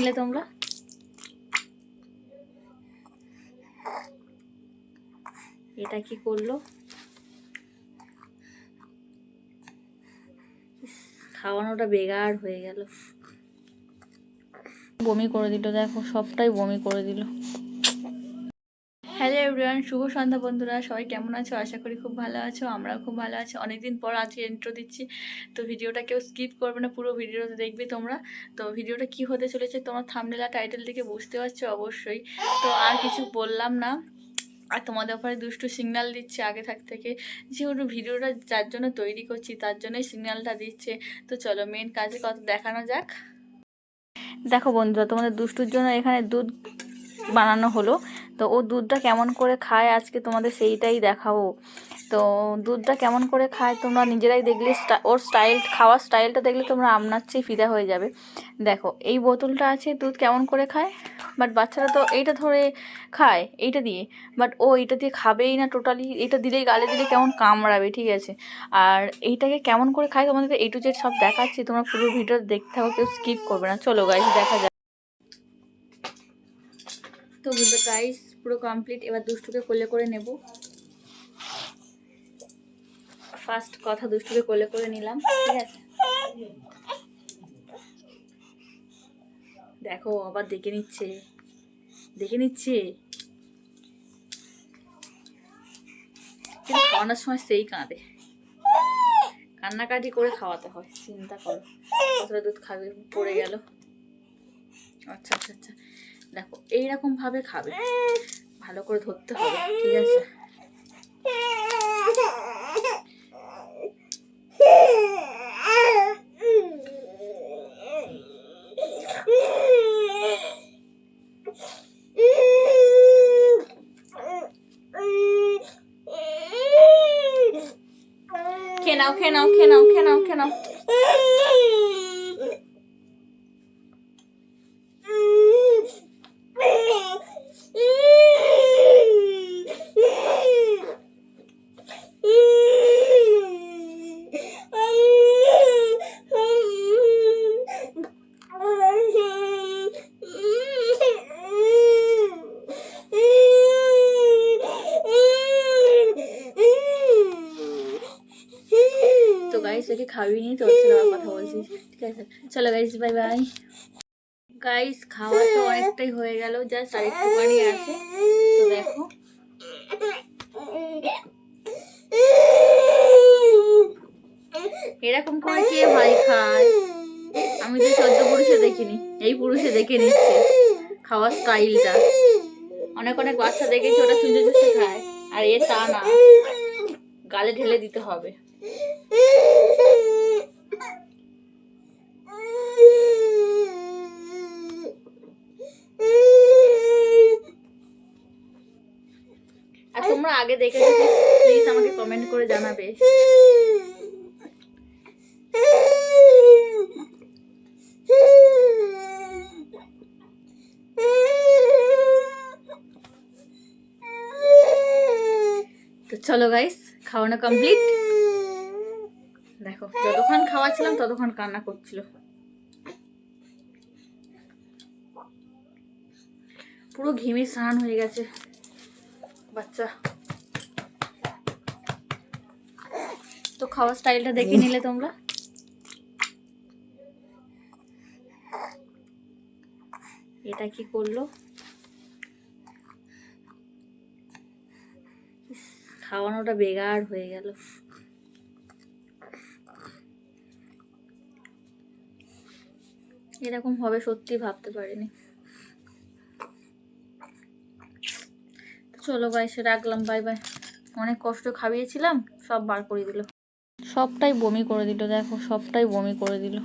নিলে তোমরা। এটা কি করলো, খাওয়ানোটা বেগার হয়ে গেল, বমি করে দিল, দেখো সবটাই বমি করে দিল। হ্যালো এভরিওয়ান, শুভ সন্ধ্যা বন্ধুরা, সবাই কেমন আছো? আশা করি খুব ভালো আছো, আমরাও খুব ভালো আছি। অনেকদিন পর আজকে ইন্ট্রো দিচ্ছি, তো ভিডিওটা কেউ স্কিপ করবে না, পুরো ভিডিওটা দেখবে তোমরা। তো ভিডিওটা কি হতে চলেছে তোমরা থাম্বনেল আর টাইটেল থেকে বুঝতে পারছো অবশ্যই। তো আর কিছু বললাম না, আর তোমাদের ওপরে দুষ্টু সিগন্যাল দিচ্ছে আগে থেকে, যেহেতু ভিডিওটা যার জন্য তৈরি করছি তার জন্যই সিগন্যালটা দিচ্ছে। তো চলো মেন কাজে কত দেখানো যাক। দেখো বন্ধুরা, তোমাদের দুষ্টুর জন্য এখানে দুধ বানানো হলো, তো ও দুধটা কেমন করে খায় আজকে তোমাদের সেইটাই দেখাবো। তো দুধটা কেমন করে খায় তোমরা নিজেরাই দেখলে, ওর খাওয়ার স্টাইলটা দেখলে তোমরা আপনার চেয়ে ফিদা হয়ে যাবে। দেখো এই বোতলটা আছে, দুধ কেমন করে খায়, বাট বাচ্চারা তো এইটা ধরে খায় এইটা দিয়ে, বাট ও এইটা দিয়ে খাবেই না টোটালি। এটা দিলেই গালে দিলে কেমন কামড়াবে, ঠিক আছে। আর এইটাকে কেমন করে খায় তোমাদেরকে A to Z সব দেখাচ্ছি, তোমরা পুরো ভিডিও দেখতে থাকো, কেউ স্কিপ করবে না। চলো গাইস দেখা যাক। তো গাইস পুরো কমপ্লিট, এবার দুষ্টুকে কোলে করে নেব। ফার্স্ট কথা দুষ্টুকে কোলে করে নিলাম, ঠিক আছে। দেখো আবার দেখে নিচ্ছে কিন্তু খাওয়ানোর সময় সেই কাঁদে, কান্নাকাটি করে খাওয়াতে হয়, চিন্তা করো কতটা দুধ খাবে। পড়ে গেল। আচ্ছা আচ্ছা আচ্ছা, দেখো এইরকম ভাবে খাবে, ভালো করে ধরতে হবে, ঠিক আছে। খেয়ে নাও। তো গাইস ওকে খাওয়িয়ে নিয়ে তো কথা বলছি, ঠিক আছে। চলো গাইস বাই বাই। গাইস খাওয়া তো অনেকটাই হয়ে গেল, জাস্ট আরেকটুখানি আছে। তো দেখো এরকম করে কে ভাই খায়, আমি তো 14 পুরুষে দেখিনি, এই পুরুষে দেখে নিচ্ছে খাওয়ার স্টাইলটা। অনেক বাচ্চা দেখেছি ওটা চুষে খায়, আর এ তা না, গালে ঢেলে দিতে হবে। আর তোমরা আগে দেখে প্লিজ আমাকে কমেন্ট করে জানাবে। তো চলো গাইস খাওয়ানো কমপ্লিট। দেখো যতক্ষণ খাওয়াচ্ছিলাম ততক্ষণ কান্না করছিল, পুরো ঘেমে স্নান হয়ে গেছে বাচ্চা। তো খাওয়ার স্টাইলটা দেখে নিলে তোমরা। এটা কি করলো, খাওয়ানোটা বেগার হয়ে গেল। এরকম হবে সত্যি ভাবতে পারিনি। চলো গাইস রাখলাম, বাই বাই। অনেক কষ্ট খাইয়েছিলাম, সব বার করে দিল, সবটাই বমি করে দিল, দেখো সবটাই বমি করে দিল।